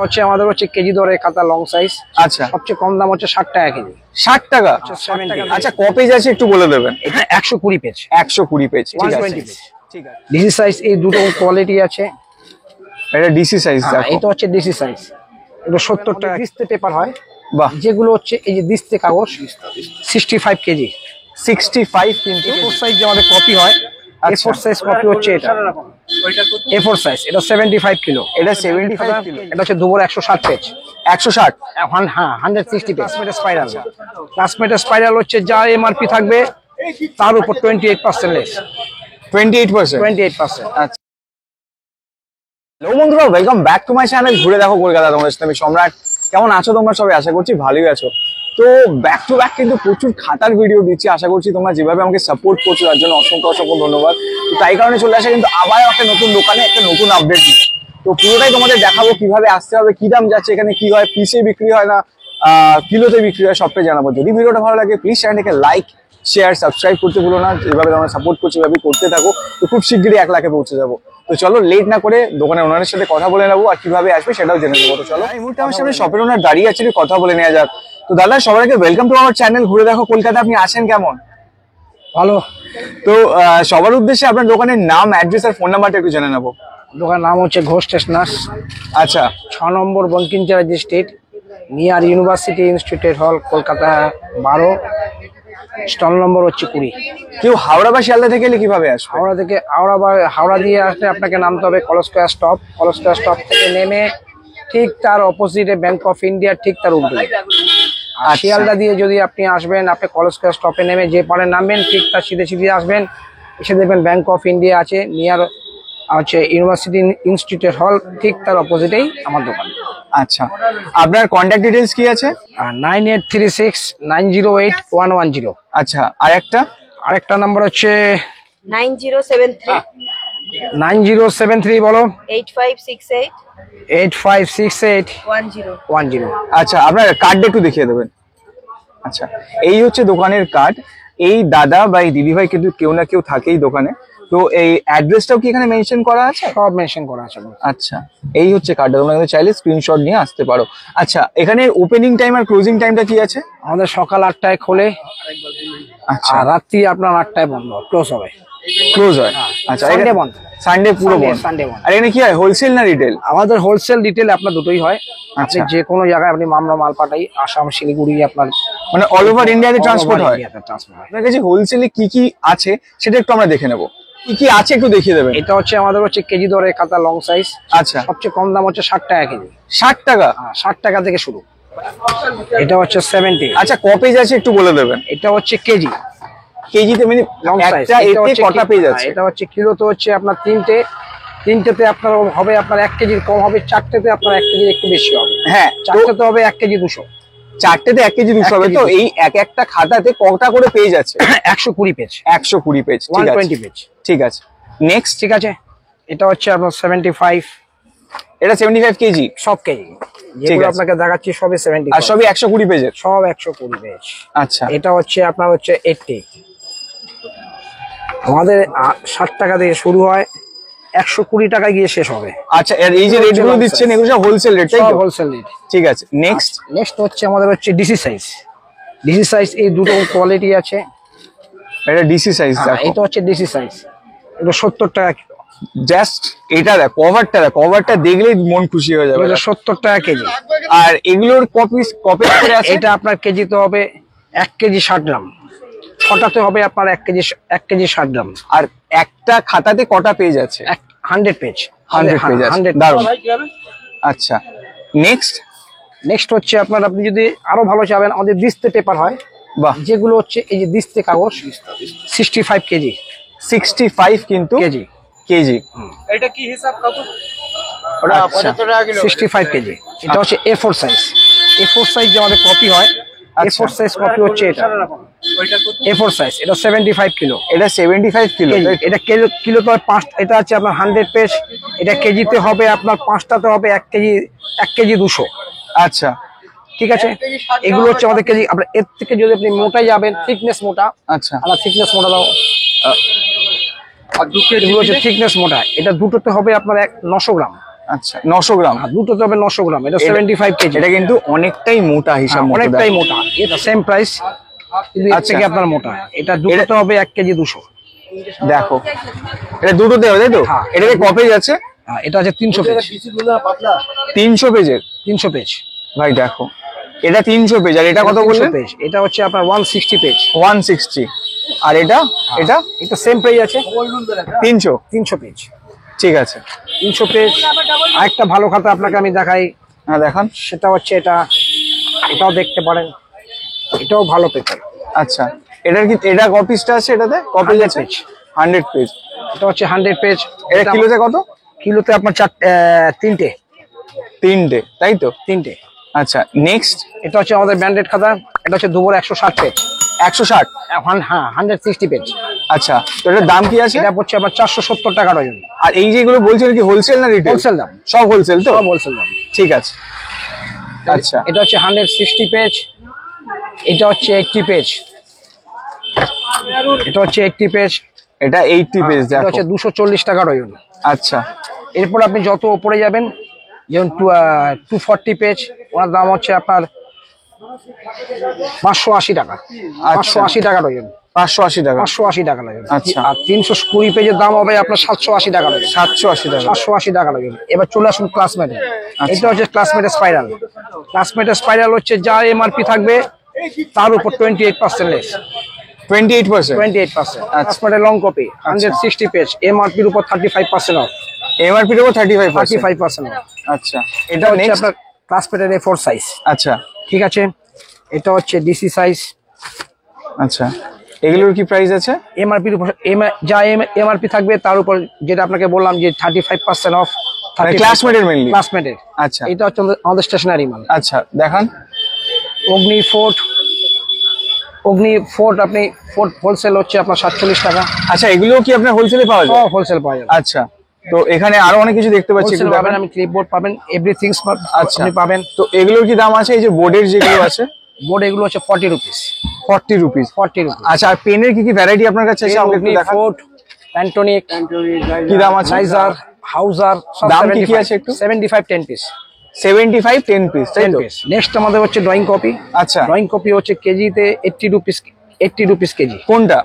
হচ্ছে আমাদের হচ্ছে কেজি দরে কাতা লং সাইজ। আচ্ছা, সবচেয়ে কম দাম হচ্ছে 60 টাকা কেজি। 60 টাকা। 70। আচ্ছা, ক পেজ আছে একটু বলে দেবেন? এটা 120 পেজ। 120 পেজ, ঠিক আছে 120 পেজ। ঠিক আছে। ডিসি সাইজ এই দুটো কোয়ালিটি আছে। এটা ডিসি সাইজ দেখো। এটা হচ্ছে ডিসি সাইজ। এটা 70 টাকা দিস্তে পেপার হয়। বাহ। যেগুলো হচ্ছে এই যে দিস্তে কাগজ 65 কেজি। 65 কিন্তু A4 সাইজ যে আমাদের কপি হয়, A4 সাইজ কপি হচ্ছে এটা। A4 সাইজ এটা 75 কিলো। এটা 75 কিলো। এটা হচ্ছে দুবর 160 পেজ। 160। হ্যাঁ 160 page. Classmate spiral. Classmate spiral হচ্ছে যা এমআরপি থাকবে তার উপর 28% লেস। 28%। 28%। আচ্ছা, হ্যালো বন্ধুরা, welcome back to my channel ঘুরে দেখো কলকাতা। তোমাদের সাথে আমি সম্রাট। কেমন আছো তোমরা সবাই? আশা করছি ভালোই আছো। তো ব্যাক টু ব্যাক কিন্তু প্রচুর খাতার ভিডিও দিচ্ছি। আশা করছি তোমরা যেভাবে আমাকে সাপোর্ট করছো তার জন্য অসংখ্য অসংখ্য ধন্যবাদ। তো তাই কারণে চলে আসে কিন্তু আবার একটা নতুন দোকানে একটা নতুন আপডেট নিয়ে। তো পুরোটাই তোমাদের দেখাবো, কিভাবে আসতে হবে, কি দাম যাচ্ছে, এখানে কি হয়, পিসে বিক্রি হয় না কিলোতে বিক্রি হয়, সবটাই জানাবো। যদি ভিডিওটা ভালো লাগে প্লিজ চ্যানেলটাকে লাইক শেয়ার সাবস্ক্রাইব করতে ভুলো না। যেভাবে তোমরা সাপোর্ট করছো এভাবে করতে থাকো। তো খুব শিগগিরই 1 লাখে পৌঁছে যাবো। তো চলো লেট না করে দোকানের ওনারের সাথে কথা বলে নেবো, আর কিভাবে আসবে সেটাও জেনে নেবো। তো চলো, এই মুহূর্তে আমার সামনে শপের ওনার দাঁড়িয়ে আছে, কথা বলে নেওয়া যাক। তো দাদা, সবার আগে ওয়েলকাম টু আমার চ্যানেল ঘুরে দেখো কলকাতা। আপনি আছেন কেমন? ভালো। তো সবার উদ্দেশ্যে আপনার দোকানের নাম, অ্যাড্রেস আর ফোন নাম্বারটা একটু জেনে নেবো। দোকানের নাম হচ্ছে ঘোষ স্টেশনার্স। আচ্ছা, 6 number Bankimchandra street, near university institute hall, Kolkata 12। Stall নম্বর হচ্ছে 20। কেউ হাওড়া বা শিয়ালদা থেকে এলে কিভাবে আসবে? হাওড়া দিয়ে আসলে আপনাকে নামতে হবে কলস্কয়ার স্টপ। কলস্কয়ার স্টপ থেকে নেমে ঠিক তার অপোজিটে ব্যাংক অফ ইন্ডিয়া, ঠিক তার উল্টো। আর শিয়ালদা দিয়ে যদি আপনি আসবেন, আপনি কলস্কয়ার স্টপে নেমে যে পারে নামবেন, ঠিক তার সিধে সিধে আসবেন, এসে দেখবেন ব্যাংক অফ ইন্ডিয়া আছে, নিয়ার হচ্ছে ইউনিভার্সিটি ইনস্টিটিউট হল, ঠিক তার অপোজিটেই আমার দোকান। আচ্ছা, আপনার কন্ট্যাক্ট ডিটেলস কি আছে? 9836908110। আচ্ছা, আরেকটা নাম্বার হচ্ছে 9073 9073 বলো 8568 8568 10। 10। আচ্ছা, আপনার কার্ডটা একটু দেখিয়ে দেবেন। আচ্ছা, এই হচ্ছে দোকানের কার্ড। এই দাদা বা এই দিদি ভাই কিন্তু কেউ না কেউ থাকেই দোকানে। তো এই অ্যাড্রেসটাও কি এখানে মেনশন করা আছে? সব মেনশন করা আছে। আচ্ছা, এই হচ্ছে কার্ডটা, তোমরা কিন্তু চাইলে স্ক্রিনশট নিয়ে আসতে পারো। আচ্ছা, এখানে ওপেনিং টাইম আর ক্লোজিং টাইমটা কি আছে? আমাদের সকাল 8টায় খোলে, আচ্ছা, আর রাত্রি আপনার 8টায় বন্ধ, ক্লোজ হবে। ক্লোজ হয়। আচ্ছা, সানডে বন্ধ। সানডে পুরো বন্ধ। সানডে বন্ধ। আর এখানে কি হয়, হোলসেল না রিটেল? আমাদের হোলসেল রিটেল আপনার দুটোই হয়। আপনি আচ্ছা, যে কোনো জায়গায় আপনি মামলা মাল পাঠাই, আসাম, শিলিগুড়ি, আপনার মানে অল ওভার ইন্ডিয়াতে ট্রান্সপোর্ট হয়। ট্রান্সপোর্ট হয়। আপনার কাছে হোলসেলে কি কি আছে সেটা একটু আমরা দেখে নেবো। কি কি আছে একটু দেখিয়ে দেবেন? এটা হচ্ছে আমাদের হচ্ছে কেজি দরে কাতা লং সাইজ। আচ্ছা, সবচেয়ে কম দাম হচ্ছে 60 টাকা কেজি। 60 টাকা। 60 টাকা থেকে শুরু। এটা হচ্ছে 70। আচ্ছা, ক পেজ আছে একটু বলে দেবেন? এটা হচ্ছে কেজি। কেজিতে মানে লং সাইজ। একটা এতে কটা পেজ আছে? এটা হচ্ছে কিলোতে হচ্ছে আপনার তিনটেতে আপনার হবে আপনার 1 কেজির কম হবে, 4টেতে আপনার 1 কেজির একটু বেশি হবে। হ্যাঁ, 4টেতে হবে 1 কেজি 200। 4টেতে 1 কেজি 200 হবে। তো এই একটা খাতাতে কটা করে পেজ আছে? 120 পেজ। 120 পেজ, ঠিক আছে 120 পেজ। ঠিক আছে। নেক্সট, ঠিক আছে। এটা হচ্ছে আপনার 75। এটা 75 কেজি। সব কেজি যেগুলো আপনাকে দেখাচ্ছি সবই 70, আর সবই 120 পেজের। সব 120 পেজ। আচ্ছা, এটা হচ্ছে আপনার হচ্ছে 80। আমাদের 60 টাকা থেকে শুরু হয়, 120 টাকায় গিয়ে শেষ হবে। আচ্ছা, আর এই যে রেটগুলো দিচ্ছেন এগুলো সব হোলসেল রেট, তাই তো? Wholesale rate. ঠিক আছে। নেক্সট হচ্ছে আমাদের হচ্ছে ডিসি সাইজ। ডিসি সাইজ এই দুটো কোয়ালিটি আছে। এটা ডিসি সাইজ। এটা হচ্ছে ডিসি সাইজ। এটা 70 টাকা কিলো। জাস্ট এটা দেখ, কভারটা দেখলেই মন খুশি হয়ে যাবে। এটা 70 টাকা কেজি। আর এগুলোর কপি করে আছে? এটা আপনার কেজিতে হবে 1 কেজি 60 গ্রাম। ছটাতে হবে আপনার 1 কেজি 60 গ্রাম। আর একটা খাতাতে কটা পেজ আছে? 100 পেজ। 100 পেজ আছে। 100। দারুণ। আচ্ছা, নেক্সট হচ্ছে আপনার, আপনি যদি আরো ভালো চাবেন, আমাদের দিস্তে পেপার হয়। বাহ। যেগুলো হচ্ছে এই যে দিস্তে কাগজ 65 কেজি। 65 কিন্তু কেজি। এটা কি হিসাব কাগজ? ওটা 75 টাকা কিলো। 65 কেজি। এটা হচ্ছে A4 সাইজ। A4 সাইজ যে আমাদের কপি হয়, A4 সাইজ কপি হচ্ছে এটা। A4 সাইজ এটা 75 কিলো। এটা 75 কিলো। এটা কিলোতে 5। এটা আছে আপনার 100 পেজ। এটা কেজিতে হবে আপনার 5টাতে হবে 1 কেজি 200। আচ্ছা, ঠিক আছে। এগুলো হচ্ছে আমাদের কেজি। আপনার এর থেকে যদি আপনি মোটাই যাবেন, থিকনেস মোটা। আচ্ছা, আমার থিকনেস মোটা দাও। এগুলো হচ্ছে থিকনেস মোটা। এটা দুটোতে হবে আপনার 900 গ্রাম। আচ্ছা 900 গ্রাম। আর দুটো তবে 900 গ্রাম, এটা 75 কেজি। এটা কিন্তু অনেকটাই মোটা হিসাব মতো, অনেকটাই মোটা, এটা সেম প্রাইস কিন্তু এর আচ্ছা। থেকে আপনার মোটা। এটা দুটোতে হবে 1 কেজি 200। দেখো এটা দুটোতে হবে তাই তো? হ্যাঁ। এটাতে ক পেজ আছে? এটা আছে 300 পেজ। 300 পেজের 300 পেজ ভাই। দেখো এটা 300 পেজ, আর এটা কত 300 বললেন? পেজ, এটা হচ্ছে আপনার 160 পেজ। 160। আর এটা এটা এটা সেম প্রাইস আছে 300। 300 পেজ। ঠিক আছে 300 পেজ। আরেকটা ভালো খাতা আপনাকে আমি দেখাই, হ্যাঁ দেখান। সেটা হচ্ছে এটা, এটাও দেখতে পারেন, এটাও ভালো পেপার। আচ্ছা এটার কি এটা ক পিসটা আছে? এটাতে ক পেজ 100 আছে? পেজ। 100 পেজ। এটা হচ্ছে 100 পেজ। এটা কিলোতে কত? কিলোতে আপনার তিনটে তাই তো? তিনটে। আচ্ছা নেক্সট এটা হচ্ছে আমাদের ব্র্যান্ডেড খাতা, এটা হচ্ছে দুবর 160 পেজ। 160। হ্যাঁ 160 পেজ। আচ্ছা তো এটার দাম কি আছে? এটা পড়ছে আপনার 470 টাকা ডজন। আর এই যেগুলো বলছেন কি হোলসেল না রিটেল? হোলসেল দাম, সব হোলসেল তো? সব হোলসেল দাম। ঠিক আছে। আচ্ছা এটা হচ্ছে 160 পেজ। এটা হচ্ছে 80 পেজ। এটা হচ্ছে 80 পেজ। এটা 80 পেজ। এটা দেখো হচ্ছে 240 টাকা ডজন। আচ্ছা এরপর আপনি যত উপরে যাবেন, যেমন 240 পেজ, ওনার দাম হচ্ছে আপনার 580 টাকা। 580 টাকা ডজন। 580 টাকা। 580 টাকা ডজন। আচ্ছা। আর 320 পেজের দাম হবে আপনার 780 টাকা ডজন। 780 টাকা। 780 টাকা ডজন। এবার চলে আসুন ক্লাসমেটে। আচ্ছা। এটা হচ্ছে ক্লাসমেটের স্পাইরাল। ক্লাসমেটের স্পাইরাল হচ্ছে যা এমআরপি থাকবে তার উপর 28% লেস। 28%। 28%। ক্লাসমেটের লং কপি 160 পেজ, এমআরপির উপর 35% অফ। এমআরপির উপর 35%। 35% অফ। আচ্ছা এটা হচ্ছে আপনার ক্লাসমেটের A4 সাইজ। আচ্ছা ঠিক আছে। এটা হচ্ছে ডিসি সাইজ। আচ্ছা এগুলোর কি প্রাইস আছে? এমআরপির উপর যা এমআরপি থাকবে তার উপর, যেটা আপনাকে বললাম যে 35% অফ। ক্লাসমেটের মেইনলি? ক্লাসমেটের। আচ্ছা এটা হচ্ছে আমাদের স্টেশনারি মাল। আচ্ছা দেখান। অগ্নি ফোর্ট আপনি ফোর্ট হোলসেল হচ্ছে আপনার 47 টাকা। আচ্ছা এগুলো কি আপনার হোলসেলে পাওয়া যায়? হোলসেল পাওয়া যাবে। আচ্ছা তো এখানে আরো অনেক কিছু দেখতে পাচ্ছি, হোলসেল একটু পাবেন, দেখান। আমি ক্লিপবোর্ড পাবেন, এভরিথিংস আচ্ছা আপনি পাবেন। তো এগুলোর কি দাম আছে? এই যে বোর্ডের যেগুলো আছে বোর্ড এগুলো হচ্ছে 40 রুপিস। 40 রুপিস। 40 রুপিস। আচ্ছা আর পেনের কি কি ভ্যারাইটি আপনার কাছে আছে? আমাকে একটু দেখান। ফোর্ট, প্যান্টোনিক, কি দাম আছে? রাইজার, হাউজার, দাম কি কি আছে একটু? 75 10 পিস। 75 10 পিস তাই 10 তো? পিস। নেক্সট আমাদের হচ্ছে ড্রয়িং কপি। আচ্ছা ড্রয়িং কপি হচ্ছে কেজিতে 80 রুপিস কেজি। কোনটা?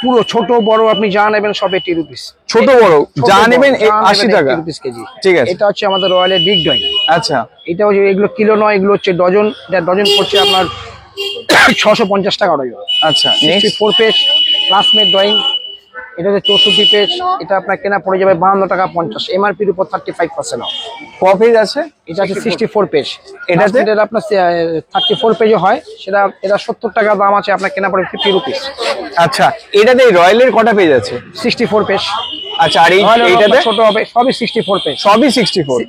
পুরো ছোট বড় আপনি যা নেবেন সব 80 রুপিস। ছোট বড় যা নেবেন 80 টাকা। 80 রুপিস কেজি। ঠিক আছে। এটা হচ্ছে আমাদের রয়্যালের বিগ ড্রয়িং। আচ্ছা এটা হচ্ছে, এগুলো কিলো নয়, এগুলো হচ্ছে ডজন। এটা ডজন পড়ছে আপনার 650 টাকা ডজন। আচ্ছা নেক্সট 64 পেজ ক্লাসমেট ড্রয়িং। এটা হচ্ছে 64 পেজ। এটা আপনার কেনা পড়ে যাবে 52 টাকা 50, এমআরপির উপর 35% অফ। ক পেজ আছে? এটা হচ্ছে 64 পেজ। এটাতে? এটাতে আপনার 34 পেজে হয়, সেটা এটা 70 টাকা দাম আছে, আপনার কেনা পড়ে 50 রুপিস। আচ্ছা এটাতে রয়্যালের কটা পেজ আছে? 64 পেজ। আচ্ছা আর এইটাতে? ছোট হবে, সবই 64 পেজ। সবই 64।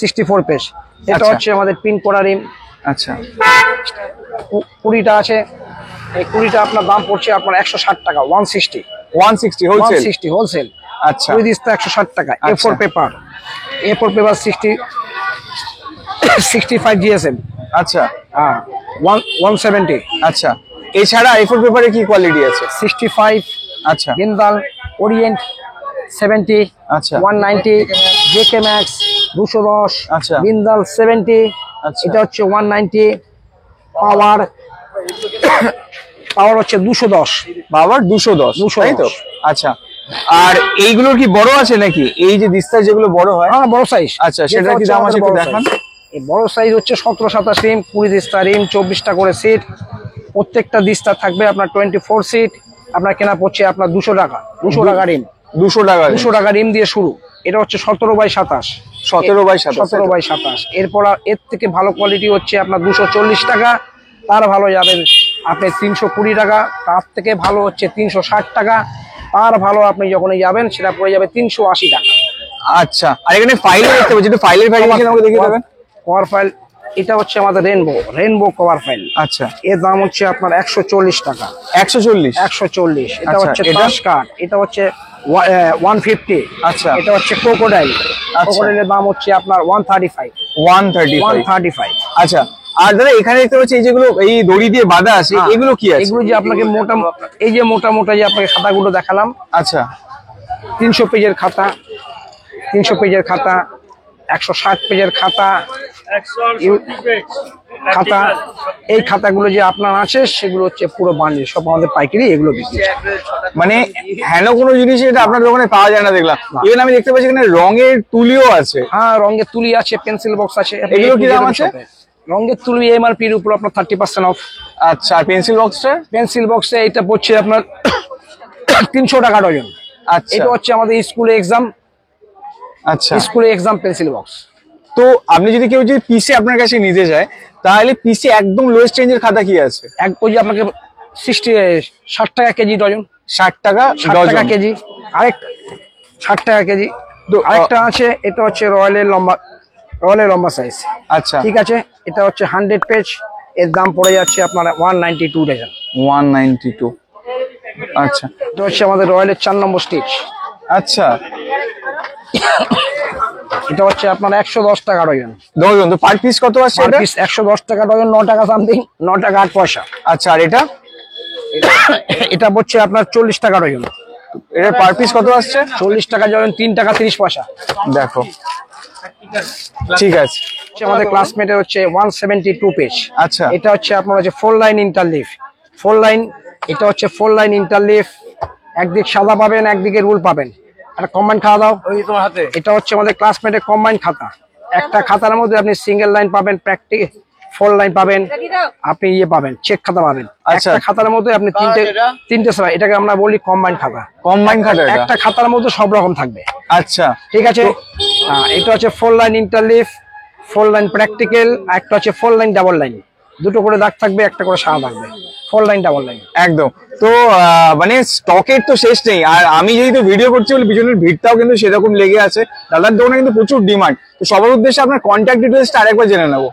64 পেজ। এটা আচ্ছা। হচ্ছে আমাদের পিন করা রিম। আচ্ছা 20টা আছে। এই 20টা আপনার দাম পড়ছে আপনার 160 টাকা। 160 হোলসেল। 160 হোলসেল। আচ্ছা 2 দিস্তা 160 টাকা। আচ্ছা। A4 paper 65 GSM. আচ্ছা 170। আচ্ছা এছাড়া A4 পেপারে কি কোয়ালিটি আছে? 65 আচ্ছা বিন্দাল, ওরিয়েন্ট 70, আচ্ছা 190, জেকে ম্যাক্স 210, আচ্ছা। বিন্দাল 70। আচ্ছা। এটা হচ্ছে 190। পাওয়ার হচ্ছে 210। বাবার 210 তাই তো? আচ্ছা আর এইগুলোর কি বড় আছে নাকি? এই যে দিস্তার যেগুলো বড় হয়? হ্যাঁ বড় সাইজ। আচ্ছা সেটার কি দাম আছে একটু দেখান। এই বড় সাইজ হচ্ছে 17-27 রিম, 20 দিস্তা রিম, 24টা করে সিট। প্রত্যেকটা দিস্তা থাকবে আপনার 24 সিট। আপনার কেনা পড়ছে আপনার 200 টাকা। 200 টাকা রিম। 200 টাকা। 200 টাকা রিম দিয়ে শুরু। এটা হচ্ছে 17/27। 17/27। 17/27। এরপর এর থেকে ভালো কোয়ালিটি হচ্ছে আপনার 240 টাকা। তার ভালো যাবেন আপনি 320 টাকা। তার থেকে ভালো হচ্ছে 360 টাকা। তার ভালো আপনি যখন যাবেন সেটা পড়ে যাবে 380 টাকা। আচ্ছা আর এখানে ফাইলও দেখতে পাচ্ছি, একটু ফাইলের ভ্যারিয়েশন আমাকে দেখিয়ে দেবেন। কভার ফাইল এটা হচ্ছে আমাদের রেনবো কভার ফাইল। আচ্ছা এর দাম হচ্ছে আপনার 140 টাকা। 140। 140। এটা আচ্ছা, হচ্ছে এটা? তাস কাট। এটা হচ্ছে 150। আচ্ছা। এটা হচ্ছে ক্রোকোডাইল। ক্রোকোডাইলের দাম হচ্ছে আপনার 135। 135। আচ্ছা আর দাদা এখানে দেখতে পাচ্ছি এই যেগুলো এই দড়ি দিয়ে বাঁধা আছে, এগুলো কি আছে? এগুলো যে আপনাকে এই যে মোটা যে আপনাকে খাতাগুলো দেখালাম, আচ্ছা 300 পেজের খাতা, 300 পেজের খাতা, 160 পেজের খাতা, খাতা, এই খাতাগুলো যে আপনার আছে সেগুলো হচ্ছে পুরো বান্ডিল, সব আমাদের পাইকারি এগুলো বিক্রি। মানে হেন কোনো জিনিস এটা আপনার দোকানে পাওয়া যায় না দেখলাম। ইভেন আমি দেখতে পাচ্ছি এখানে রঙের তুলিও আছে। হ্যাঁ, রঙের তুলি আছে, পেন্সিল বক্স আছে। এগুলো কি দাম আছে? রঙের তুলি এমআরপি এর উপর আপনার 30% অফ। আচ্ছা, আর পেন্সিল বক্সটা? পেন্সিল বক্সে এটা পড়ছে আপনার 300 টাকা ডজন। আচ্ছা, এটা হচ্ছে আমাদের স্কুলে এক্সাম, আচ্ছা। স্কুলে এক্সাম পেন্সিল বক্স। তো আপনি যদি কেউ যদি পিসে আপনার কাছে নিতে যায় তাহলে পিসে একদম লোয়েস্ট রেঞ্জের খাতা কি আছে? এক ওই যে আপনাকে 60 টাকা কেজি ডজন। 60 টাকা 60 টাকা ডজন। কেজি। আরেক 60 টাকা কেজি। তো আরেকটা আছে, এটা হচ্ছে রয়্যালের লম্বা সাইজ। আচ্ছা, ঠিক আছে, এটা হচ্ছে 100 পেজ, এর দাম পড়ে যাচ্ছে আপনার 192 ডজন। 192। আচ্ছা, এটা হচ্ছে আমাদের রয়্যালের 4 নম্বর স্টিচ। আচ্ছা। এটা হচ্ছে আপনার 110 টাকা ডজন। ডজন। তো পার পিস কত আছে পার এটা? পিস 110 টাকা ডজন, 9 টাকা সামথিং, 9 টাকা 8 পয়সা। আচ্ছা, আর এটা? এটা হচ্ছে আপনার 40 টাকা ডজন। এটার পার পিস কত আসছে? 40 টাকা ডজন, 3 টাকা 30 পয়সা। দেখো, ঠিক আছে। হচ্ছে আমাদের ক্লাসমেটের হচ্ছে 172 পেজ। আচ্ছা, এটা হচ্ছে আপনার হচ্ছে 4 লাইন ইন্টারলিভ, 4 লাইন। এটা হচ্ছে 4 লাইন ইন্টারলিভ, একদিক সাদা পাবেন, একদিকে রুল পাবেন। একটা কম্বাইন খাতা দাও তোমার হাতে। এটা হচ্ছে আমাদের ক্লাসমেটের কম্বাইন খাতা। একটা খাতার মধ্যে আপনি সিঙ্গেল লাইন পাবেন, প্র্যাকটিস 4 লাইন পাবেন, আপনি ইয়ে পাবেন, চেক খাতা পাবেন। আচ্ছা। একটা খাতার মধ্যে আপনি তিনটে ছড়া, এটাকে আমরা বলি কম্বাইন খাতা। কম্বাইন খাতা এটা? একটা খাতার মধ্যে সব রকম থাকবে। আচ্ছা, ঠিক আছে। এটা হচ্ছে 4 লাইন ইন্টারলিভ, 4 লাইন প্র্যাকটিক্যাল, একটা হচ্ছে 4 লাইন ডাবল লাইন। দুটো করে দাগ থাকবে, একটা করে সাদা থাকবে। 4 লাইন ডাবল লাইন একদম। তো মানে স্টকের তো শেষ নেই। আর আমি যেহেতু ভিডিও করছি বলে পিছনের ভিড়টাও কিন্তু সেরকম লেগে আছে। দাদার দোকানে কিন্তু প্রচুর ডিমান্ড। তো সবার উদ্দেশ্যে আপনার কন্ট্যাক্ট ডিটেলসটা আরেকবার জেনে নেবো।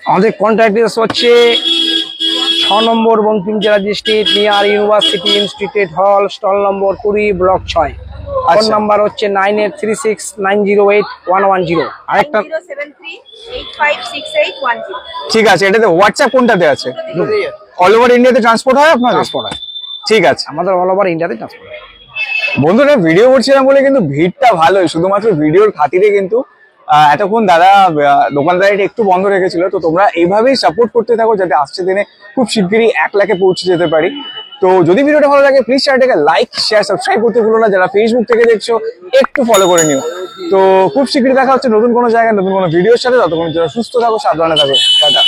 আমাদের কন্ট্যাক্ট ডিটেলস হচ্ছে 6 number Bankimchandra street, near university institute hall, stall number 20, block 6। Phone আচ্ছা। নাম্বার হচ্ছে 9836908110। আরেকটা 073856810। ঠিক আছে, এটাতে হোয়াটসঅ্যাপ কোনটাতে আছে? অল ওভার ইন্ডিয়াতে ট্রান্সপোর্ট হয় আপনার? ট্রান্সপোর্ট হয় ঠিক আছে। আমাদের অল ওভার ইন্ডিয়াতে ট্রান্সপোর্ট হয়। বন্ধুরা, ভিডিও করছিলাম বলে কিন্তু ভিড়টা ভালোই, শুধুমাত্র ভিডিওর খাতিরে কিন্তু এতক্ষণ দাদা দোকানদারিটা একটু বন্ধ রেখেছিল। তো তোমরা এইভাবেই সাপোর্ট করতে থাকো যাতে আসছে দিনে খুব শিগগিরই 1 লাখে পৌঁছে যেতে পারি। তো যদি ভিডিওটা ভালো লাগে প্লিজ চ্যানেলটাকে লাইক, শেয়ার, সাবস্ক্রাইব করতে ভুলো না। যারা ফেসবুক থেকে দেখছো একটু ফলো করে নিও। তো খুব শিগগিরই দেখা হচ্ছে নতুন কোনো জায়গায় নতুন কোনো ভিডিওর সাথে। ততক্ষণ যারা সুস্থ থাকো, সাবধানে থাকো, টাটা।